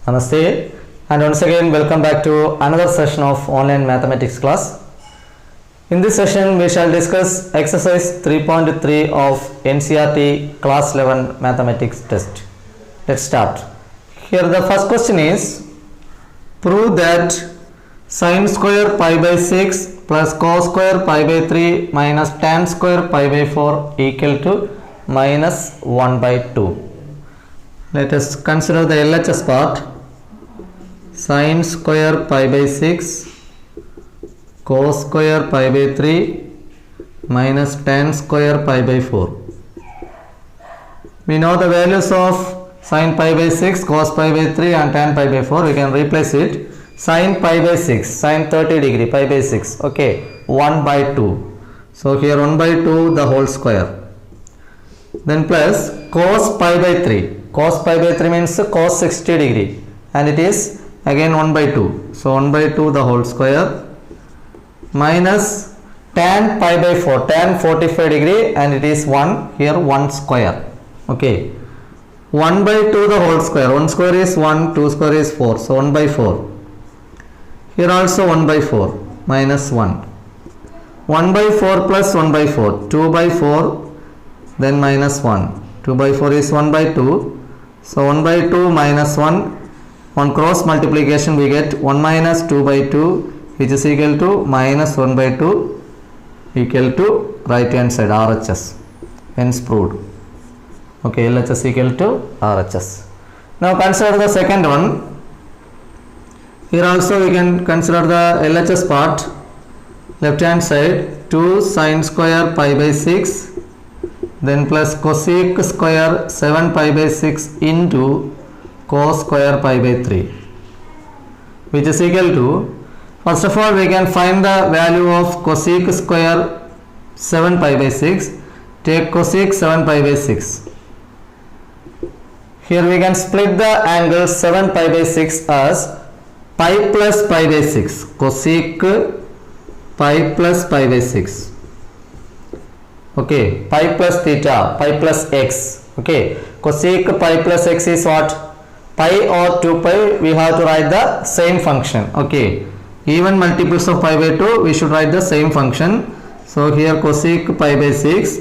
Namaste, and once again welcome back to another session of online mathematics class. In this session we shall discuss exercise 3.3 of NCERT class 11 mathematics test. Let's start. Here the first question is, prove that sin square pi by 6 plus cos square pi by 3 minus tan square pi by 4 equal to minus 1 by 2. Let us consider the LHS part. Sin square pi by 6 cos square pi by 3 minus tan square pi by 4. We know the values of sin pi by 6, cos pi by 3 and tan pi by 4. We can replace it. Sin pi by 6, sin 30 degree pi by 6, okay, 1 by 2. So here 1 by 2 the whole square. Then plus cos pi by 3. Cos pi by 3 means cos 60 degree and it is again 1 by 2. So 1 by 2 the whole square minus tan pi by 4. Tan 45 degree and it is 1. Here 1 square. Okay. 1 by 2 the whole square. 1 square is 1. 2 square is 4. So 1 by 4. Here also 1 by 4 minus 1. 1 by 4 plus 1 by 4. 2 by 4 then minus 1. 2 by 4 is 1 by 2. So 1 by 2 minus 1. On cross multiplication we get 1 minus 2 by 2 which is equal to minus 1 by 2 equal to right hand side RHS. Hence proved. Okay, LHS equal to RHS. Now consider the second one. Here also we can consider the LHS part. Left hand side 2 sin square pi by 6 then plus cosec square 7 pi by 6 into cos square pi by 3 which is equal to, first of all we can find the value of cosec square 7 pi by 6. Take cosec 7 pi by 6. Here we can split the angle 7 pi by 6 as pi plus pi by 6. Cosec pi plus pi by 6. Okay, pi plus theta, pi plus x. Okay, cosec pi plus x is what? Pi or 2 pi, we have to write the same function. Okay, even multiples of pi by 2 we should write the same function. So here cosec pi by 6,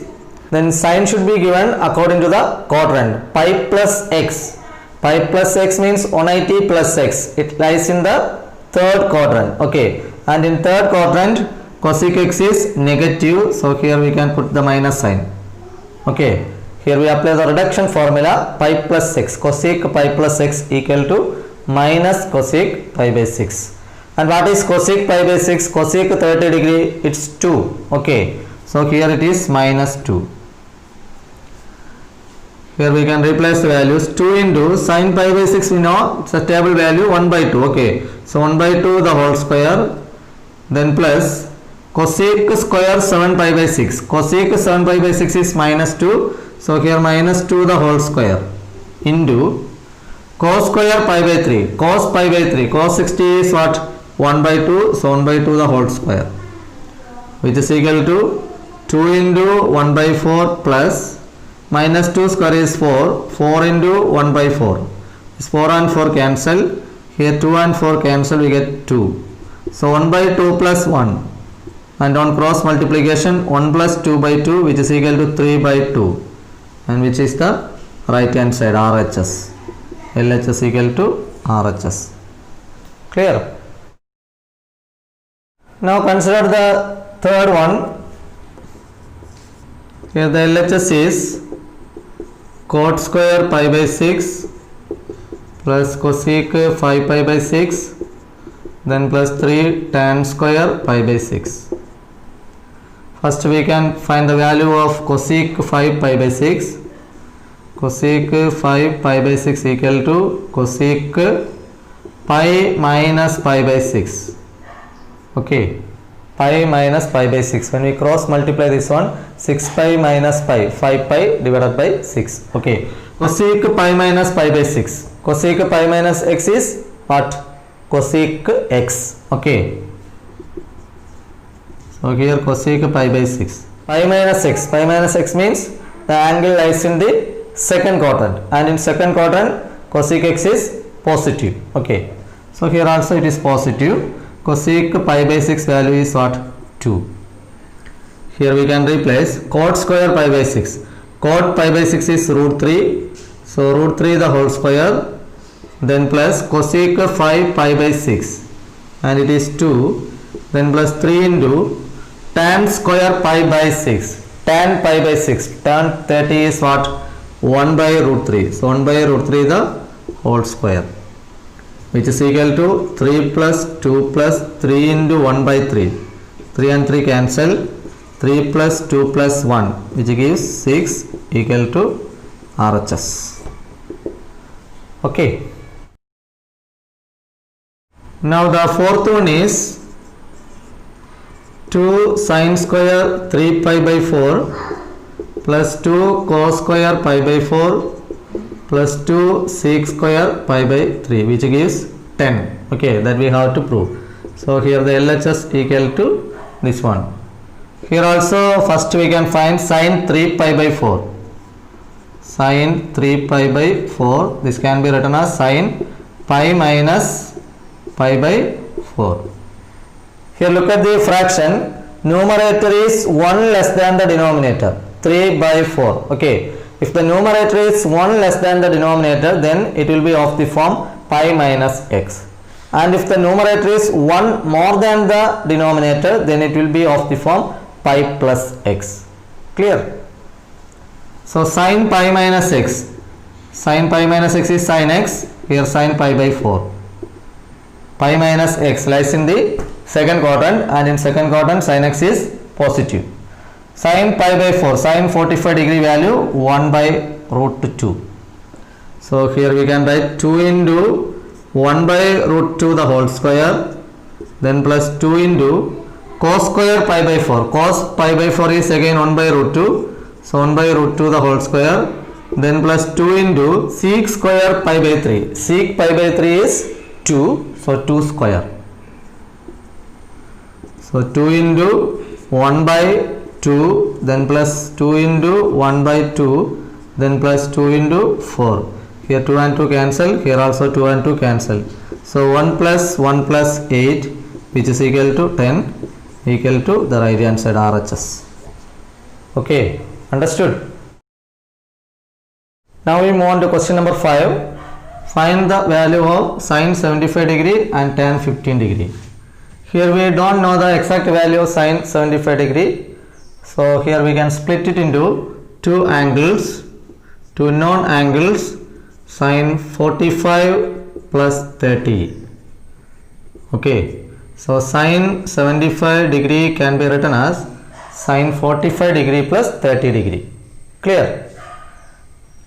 then sign should be given according to the quadrant. Pi plus x. Pi plus x means 180 plus x. It lies in the third quadrant. Okay, and in third quadrant cosec x is negative. So here we can put the minus sign. Okay. Here we apply the reduction formula, pi plus x, cosec pi plus x equal to minus cosec pi by 6. And what is cosec pi by 6? Cosec 30 degree, it's 2. Okay. So here it is minus 2. Here we can replace the values. 2 into sin pi by 6 we know, it's a table value 1 by 2. Okay. So 1 by 2 the whole square. Then plus cosec square 7 pi by 6. Cosec 7 pi by 6 is minus 2. So here minus 2 the whole square into cos square pi by 3. Cos pi by 3. Cos 60 is what? 1 by 2. So 1 by 2 the whole square which is equal to 2 into 1 by 4 plus minus 2 square is 4. 4 into 1 by 4. This 4 and 4 cancel. Here 2 and 4 cancel, we get 2. So 1 by 2 plus 1. And on cross multiplication 1 plus 2 by 2 which is equal to 3 by 2. And which is the right hand side RHS. LHS equal to RHS. Clear? Now consider the third one. Here the LHS is cot square pi by 6 plus cosec 5 pi by 6 then plus 3 tan square pi by 6. First we can find the value of cosec 5 pi by 6. Cosec 5 pi by 6 equal to cosec pi minus pi by 6. Okay, pi minus pi by 6. When we cross multiply this one, 6 pi minus pi, 5 pi divided by 6. Okay, cosec pi minus pi by 6. Cosec pi minus x is what? Cosec x. Okay. So here cosec pi by 6. Pi minus x. Pi minus x means the angle lies in the second quadrant, and in second quadrant cosec x is positive. Okay, so here also it is positive. Cosec pi by 6 value is what? 2. Here we can replace cot square pi by 6. Cot pi by 6 is root 3. So root 3 the whole square. Then plus cosec 5 pi by 6. And it is 2. Then plus 3 into tan square pi by 6. Tan pi by 6. Tan 30 is what? 1 by root 3. So 1 by root 3 the whole square. Which is equal to 3 plus 2 plus 3 into 1 by 3. 3 and 3 cancel. 3 plus 2 plus 1 which gives 6 equal to RHS. Okay. Now the fourth one is 2 sin square 3 pi by 4 plus 2 cos square pi by 4 plus 2 sec square pi by 3 which gives 10. Okay, that we have to prove. So here the LHS equal to this one. Here also first we can find sin 3 pi by 4. Sin 3 pi by 4. This can be written as sin pi minus pi by 4. Here look at the fraction. Numerator is 1 less than the denominator. 3 by 4. Okay. If the numerator is 1 less than the denominator, then it will be of the form pi minus x. And if the numerator is 1 more than the denominator, then it will be of the form pi plus x. Clear? So sin pi minus x. Sin pi minus x is sin x. Here sin pi by 4. Pi minus x lies in the second quadrant, and in second quadrant sin x is positive. Sin pi by 4. Sin 45 degree value 1 by root 2. So here we can write 2 into 1 by root 2 the whole square. Then plus 2 into cos square pi by 4. Cos pi by 4 is again 1 by root 2. So 1 by root 2 the whole square. Then plus 2 into sec square pi by 3. Sec pi by 3 is 2. So 2 square. So 2 into 1 by 2. Then plus 2 into 1 by 2. Then plus 2 into 4. Here 2 and 2 cancel. Here also 2 and 2 cancel. So 1 plus 8 which is equal to 10. Equal to the right hand side RHS. Okay, understood? Now we move on to question number 5. Find the value of sin 75 degree and tan 15 degree. Here we don't know the exact value of sin 75 degree. So here we can split it into two angles, two known angles, sin 45 plus 30. Okay. So sin 75 degree can be written as sin 45 degree plus 30 degree. Clear?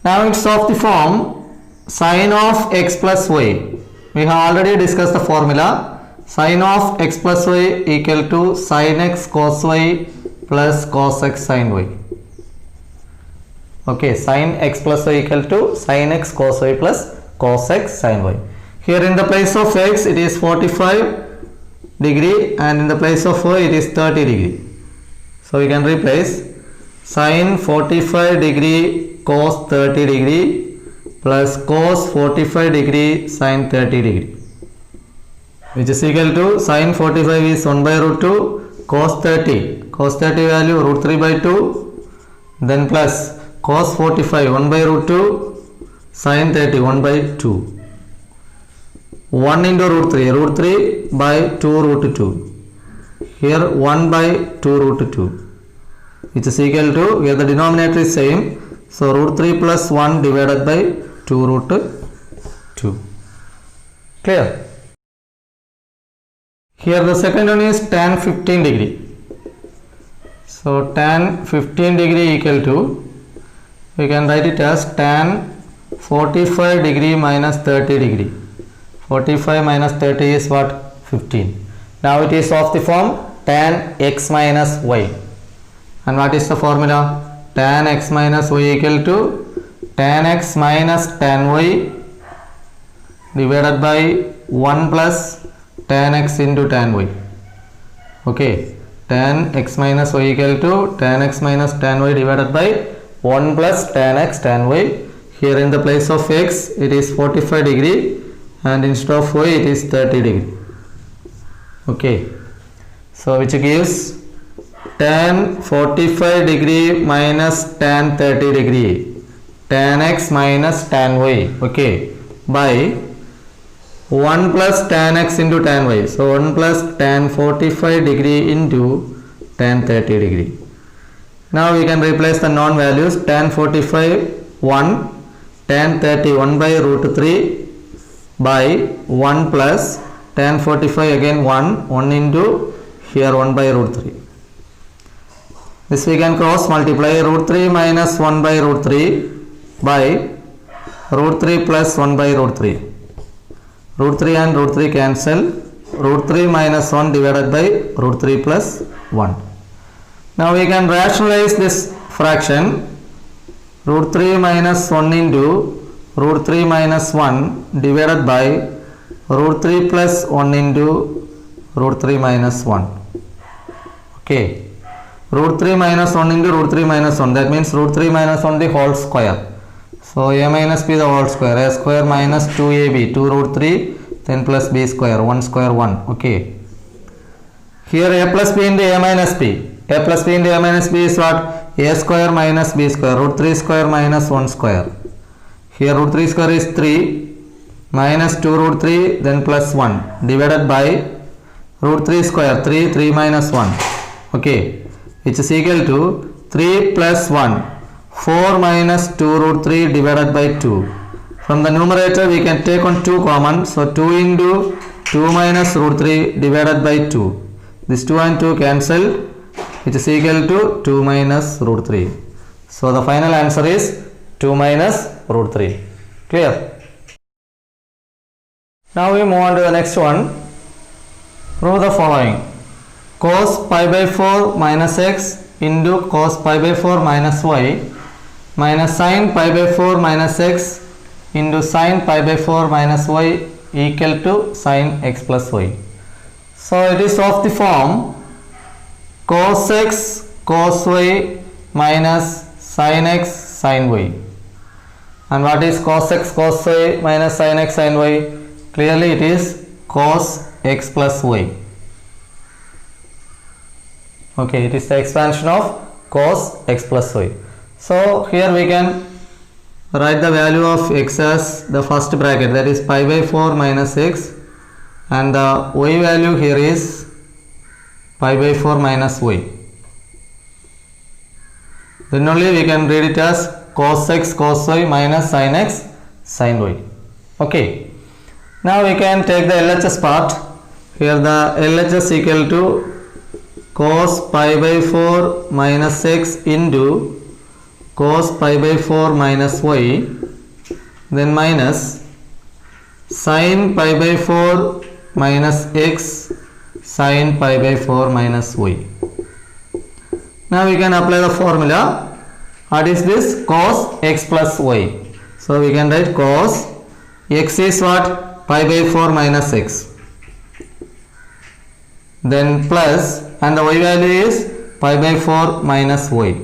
Now it's of the form sin of x plus y. We have already discussed the formula. Sin of x plus y equal to sin x cos y plus cos x sin y. Okay, sin x plus y equal to sin x cos y plus cos x sin y. Here in the place of x it is 45 degree, and in the place of y it is 30 degree. So we can replace sin 45 degree cos 30 degree plus cos 45 degree sin 30 degree, which is equal to sin 45 is 1 by root 2 cos 30. Cos 30 value root 3 by 2. Then plus cos 45 1 by root 2 sin 30 1 by 2. 1 into root 3 by 2 root 2. Here 1 by 2 root 2, which is equal to, here the denominator is same, so root 3 plus 1 divided by 2 root 2. Clear? Here the second one is tan 15 degree. So tan 15 degree equal to, we can write it as tan 45 degree minus 30 degree. 45 minus 30 is what? 15. Now it is of the form tan x minus y. And what is the formula? Tan x minus y equal to tan x minus tan y divided by 1 plus tan x into tan y. Okay, tan x minus y equal to tan x minus tan y divided by 1 plus tan x tan y. Here in the place of x it is 45 degree. and instead of y it is 30 degree. Okay, so which gives tan 45 degree minus tan 30 degree, tan x minus tan y, okay, by 1 plus tan x into tan y. So 1 plus tan 45 degree into tan 30 degree. Now we can replace the known values. Tan 45 1, tan 30 1 by root 3 by 1 plus tan 45 again 1 into here 1 by root 3. This we can cross multiply. Root 3 minus 1 by root 3 by root 3 plus 1 by root 3. Root 3 and root 3 cancel. Root 3 minus 1 divided by root 3 plus 1. Now we can rationalize this fraction. Root 3 minus 1 into root 3 minus 1 divided by root 3 plus 1 into root 3 minus 1. Okay. Root 3 minus 1 into root 3 minus 1. That means root 3 minus 1 the whole square. So a minus b the whole square. A square minus 2ab. 2 root 3 then plus b square. 1 square 1. Okay. Here a plus b into a minus b. A plus b into a minus b is what? A square minus b square. Root 3 square minus 1 square. Here root 3 square is 3 minus 2 root 3 then plus 1 divided by root 3 square. 3 minus 1. Okay. Which is equal to 3 plus 1. 4 minus 2 root 3 divided by 2. From the numerator we can take on 2 common. So 2 into 2 minus root 3 divided by 2. This 2 and 2 cancel, which is equal to 2 minus root 3. So the final answer is 2 minus root 3. Clear? Now we move on to the next one. Prove the following. Cos pi by 4 minus x into cos pi by 4 minus y minus sin pi by 4 minus x into sin pi by 4 minus y equal to sin x plus y. So it is of the form cos x cos y minus sin x sin y. And what is cos x cos y minus sin x sin y? Clearly it is cos x plus y. Okay, it is the expansion of cos x plus y. So here we can write the value of x as the first bracket, that is pi by 4 minus x, and the y value here is pi by 4 minus y. Then only we can read it as cos x cos y minus sin x sin y. Okay. Now we can take the LHS part. Here the LHS equal to cos pi by 4 minus x into cos pi by 4 minus y, then minus sin pi by 4 minus x sin pi by 4 minus y. Now we can apply the formula. What is this? Cos x plus y. So we can write cos x is what? Pi by 4 minus x. Then plus, and the y value is pi by 4 minus y.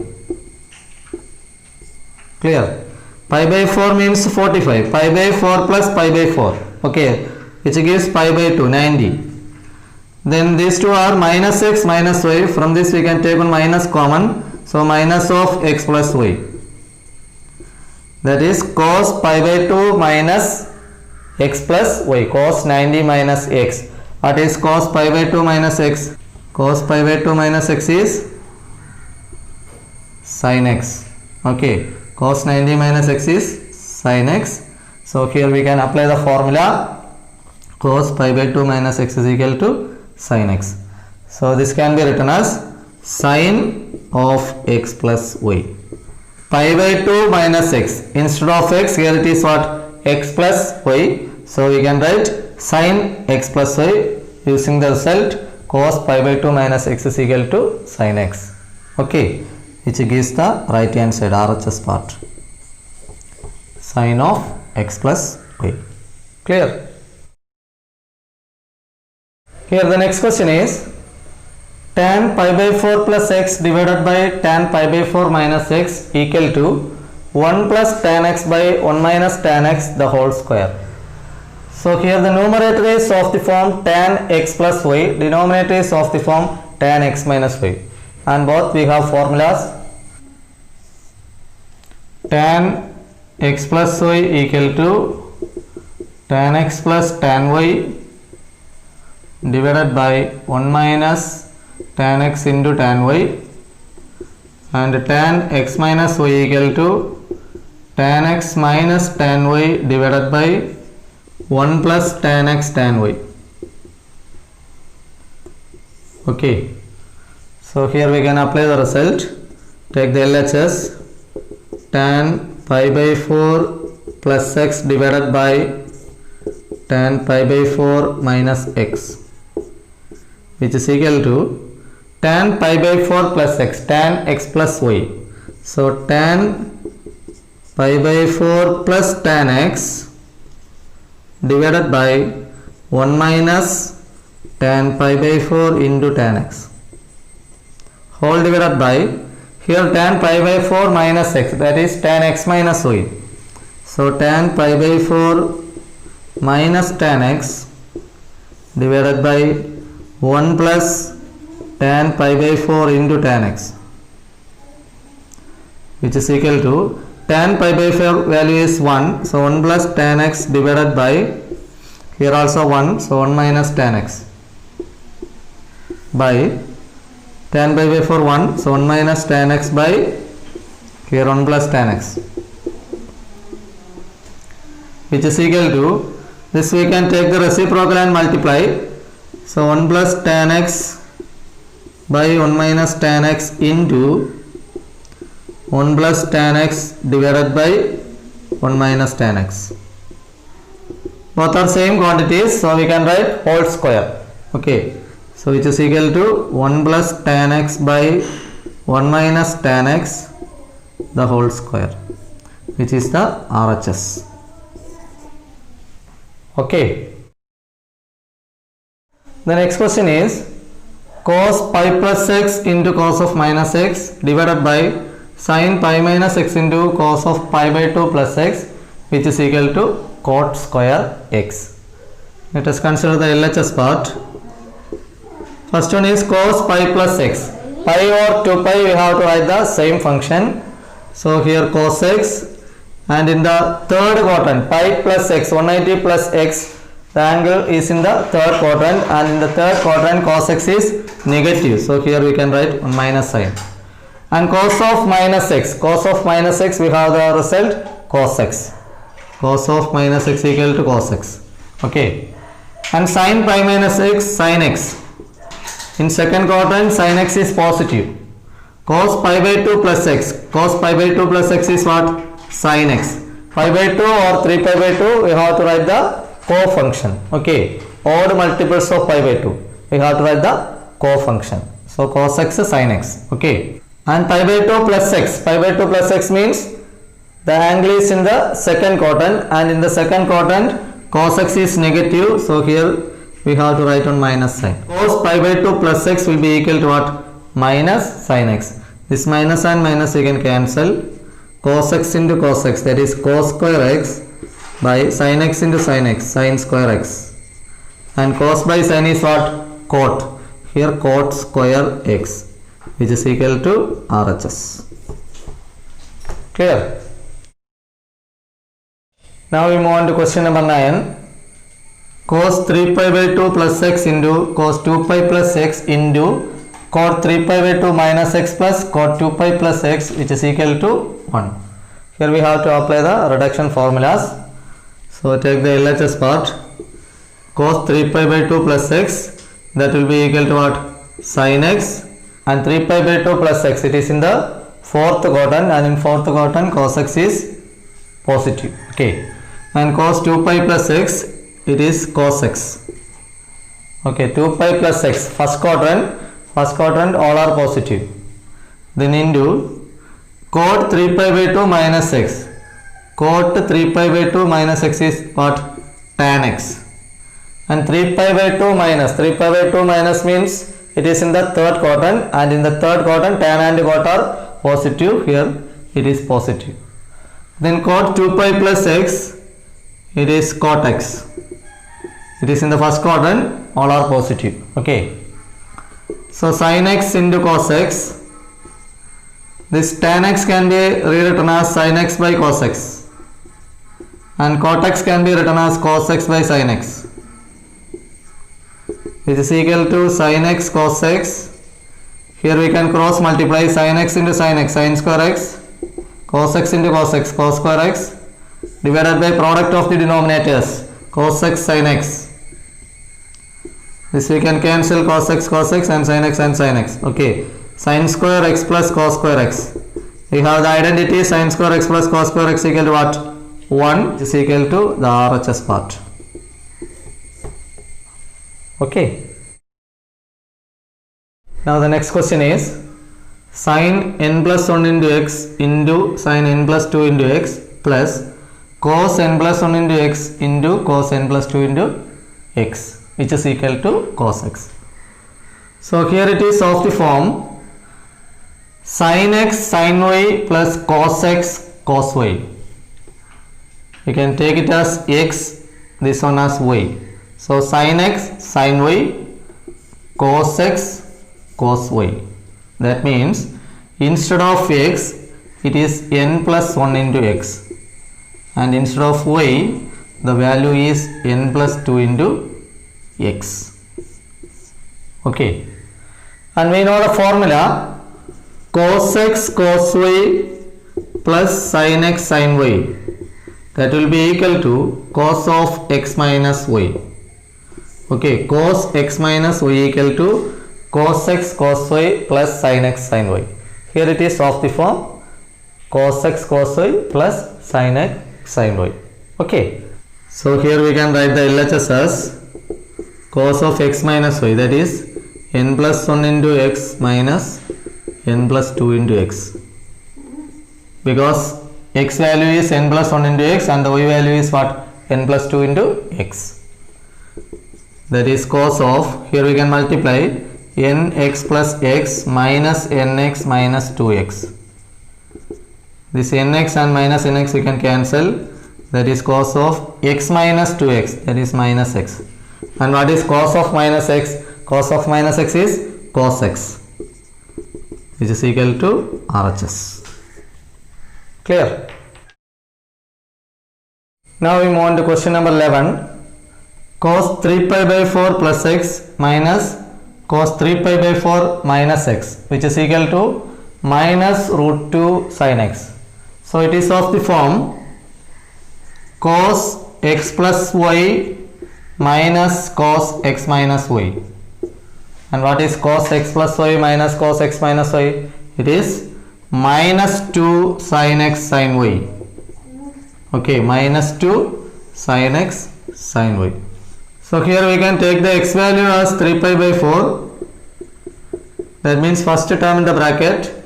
Clear? Pi by 4 means 45. Pi by 4 plus pi by 4. Okay. Which gives pi by 2, 90. Then these two are minus x minus y. From this we can take one minus common. So minus of x plus y. That is cos pi by 2 minus x plus y. Cos 90 minus x. What is cos pi by 2 minus x? Cos pi by 2 minus x is sin x. Okay. Cos 90 minus x is sin x. So here we can apply the formula. Cos pi by 2 minus x is equal to sin x. So this can be written as sin of x plus y. Pi by 2 minus x. Instead of x, here it is what? X plus y. So we can write sin x plus y using the result cos pi by 2 minus x is equal to sin x. Okay. Which gives the right hand side RHS part. Sin of x plus y. Clear? Here the next question is tan pi by 4 plus x divided by tan pi by 4 minus x equal to 1 plus tan x by 1 minus tan x the whole square. So here the numerator is of the form tan x plus y, denominator is of the form tan x minus y, and both we have formulas. Tan x plus y equal to tan x plus tan y divided by 1 minus tan x into tan y, and tan x minus y equal to tan x minus tan y divided by 1 plus tan x tan y. Okay, so here we can apply the result. Take the LHS. Tan pi by 4 plus x divided by tan pi by 4 minus x, which is equal to tan pi by 4 plus x, tan x plus y. So tan pi by 4 plus tan x divided by 1 minus tan pi by 4 into tan x, whole divided by, here tan pi by 4 minus x, that is tan x minus y. So tan pi by 4 minus tan x divided by 1 plus tan pi by 4 into tan x, which is equal to tan pi by 4 value is 1, so 1 plus tan x divided by, here also 1, so 1 minus tan x, by tan pi by 4 1, so 1 minus tan x by, here 1 plus tan x, which is equal to, this we can take the reciprocal and multiply. So 1 plus tan x by 1 minus tan x into 1 plus tan x divided by 1 minus tan x. Both are same quantities, so we can write whole square. Okay, so which is equal to 1 plus tan x by 1 minus tan x the whole square, which is the RHS. Okay, the next question is cos pi plus x into cos of minus x divided by sin pi minus x into cos of pi by 2 plus x, which is equal to cot square x. Let us consider the LHS part. First one is cos pi plus x. Pi or 2 pi we have to write the same function. So here cos x, and in the third quadrant pi plus x, 180 plus x, the angle is in the third quadrant, and in the third quadrant cos x is negative. So here we can write 1 minus sign. And cos of minus x, cos of minus x we have the result cos x. Cos of minus x equal to cos x. Okay. And sin pi minus x, sin x. In second quadrant sin x is positive. Cos pi by 2 plus x. Cos pi by 2 plus x is what? Sin x. Pi by 2 or 3 pi by 2 we have to write the co-function. Okay. Odd multiples of pi by 2. We have to write the co-function. So cos x sin x. Okay. And pi by 2 plus x. Pi by 2 plus x means the angle is in the second quadrant, and in the second quadrant cos x is negative. So here we have to write on minus sign. Cos pi by 2 plus x will be equal to what? Minus sin x. This minus and minus you can cancel. Cos x into cos x, that is cos square x, by sin x into sin x, sin square x. And cos by sin is what? Cot. Here cot square x, which is equal to RHS. Clear? Now we move on to question number 9. Cos 3 pi by 2 plus x into cos 2 pi plus x into cot 3 pi by 2 minus x plus cot 2 pi plus x, which is equal to 1. Here we have to apply the reduction formulas. So take the LHS part. Cos 3 pi by 2 plus x, that will be equal to what? Sin x, and 3 pi by 2 plus x, it is in the fourth quadrant, and in fourth quadrant cos x is positive. Okay. And cos 2 pi plus x, it is cos x. Okay, 2 pi plus x, first quadrant all are positive. Then into cot 3 pi by 2 minus x. Cot 3 pi by 2 minus x is what? Tan x. And 3 pi by 2 minus means it is in the third quadrant, and in the third quadrant tan and cot are positive. Here it is positive. Then cot 2 pi plus x, it is cot x. It is in the first quadrant, all are positive. Okay. So sin x into cos x. This tan x can be rewritten as sin x by cos x. And cot x can be written as cos x by sin x. Which is equal to sin x cos x. Here we can cross multiply sin x into sin x, sin square x, cos x into cos x, cos square x, divided by product of the denominators, cos x sin x. This we can cancel cos x and sin x and sin x. Okay, sin square x plus cos square x. We have the identity sin square x plus cos square x equal to what? 1, which is equal to the RHS part. Okay. Now the next question is sin n plus 1 into x into sin n plus 2 into x plus cos n plus 1 into x into cos n plus 2 into x, which is equal to cos x. So here it is of the form sin x sin y plus cos x cos y. You can take it as x, this one as y. So sin x sin y, cos x cos y. That means instead of x it is n plus 1 into x, and instead of y the value is n plus 2 into x. Okay, and we know the formula cos x cos y plus sin x sin y, that will be equal to cos of x minus y. Okay, cos x minus y equal to cos x cos y plus sin x sin y. Here it is of the form cos x cos y plus sin x sin y. Okay, so here we can write the LHS as cos of x minus y, that is n plus 1 into x minus n plus 2 into x, because x value is n plus 1 into x and the y value is what? N plus 2 into x. That is cos of, here we can multiply nx plus x minus nx minus 2x. This nx and minus nx we can cancel, that is cos of x minus 2x, that is minus x. And what is cos of minus x? Cos of minus x is cos x, which is equal to RHS. Clear? Now we move on to question number 11. Cos 3 pi by 4 plus x minus cos 3 pi by 4 minus x, which is equal to minus root 2 sin x. So it is of the form cos x plus y minus cos x minus y. And what is cos x plus y minus cos x minus y? It is minus 2 sin x sin y. Okay, minus 2 sin x sin y. So here we can take the x value as 3 pi by 4. That means first term in the bracket,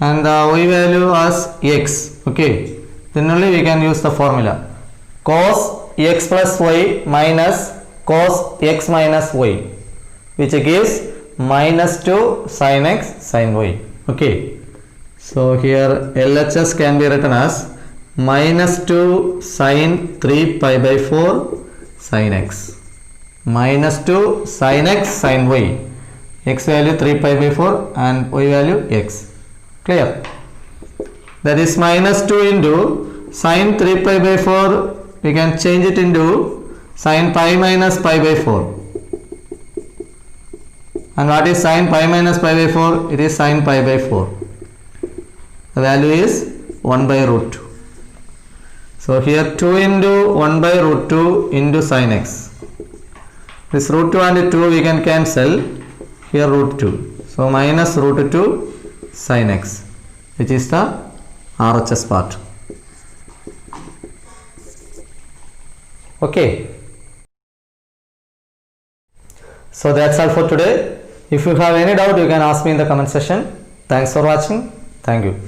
and the y value as x. Okay, then only we can use the formula cos x plus y minus cos x minus y, which gives minus 2 sin x sin y. Okay, so here LHS can be written as minus 2 sin 3 pi by 4 sin x, minus 2 sin x sin y, x value 3 pi by 4 and y value x. Clear? That is minus 2 into sin 3 pi by 4, we can change it into sin pi minus pi by 4. And what is sin pi minus pi by 4? It is sin pi by 4. The value is 1 by root 2. So here 2 into 1 by root 2 into sin x. This root 2 and 2 we can cancel. Here root 2. So minus root 2 sin x, which is the RHS part. Okay. So that's all for today. If you have any doubt, you can ask me in the comment section. Thanks for watching. Thank you.